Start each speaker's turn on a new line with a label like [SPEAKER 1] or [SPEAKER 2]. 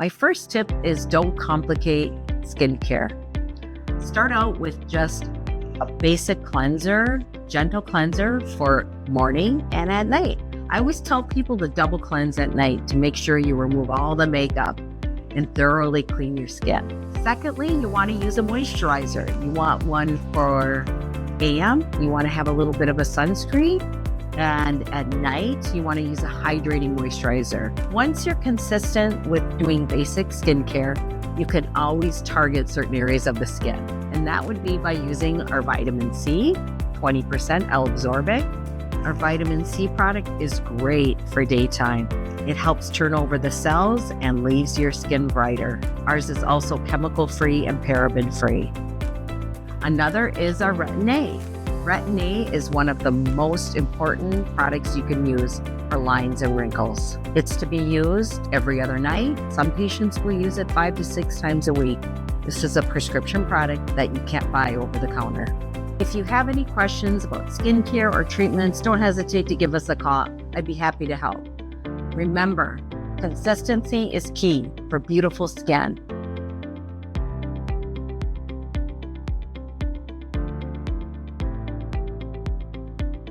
[SPEAKER 1] My first tip is don't complicate skincare. Start out with just a basic cleanser, gentle cleanser for morning and at night. I always tell people to double cleanse at night to make sure you remove all the makeup and thoroughly clean your skin. Secondly, you want to use a moisturizer. You want one for AM. You want to have a little bit of a sunscreen. And at night, you want to use a hydrating moisturizer. Once you're consistent with doing basic skincare, you can always target certain areas of the skin. And that would be by using our vitamin C, 20% L-absorbent. Our vitamin C product is great for daytime. It helps turn over the cells and leaves your skin brighter. Ours is also chemical-free and paraben-free. Another is our Retin A. Retin A is one of the most important products you can use for lines and wrinkles. It's to be used every other night. Some patients will use it 5 to 6 times a week. This is a prescription product that you can't buy over the counter. If you have any questions about skincare or treatments, don't hesitate to give us a call. I'd be happy to help. Remember, consistency is key for beautiful skin.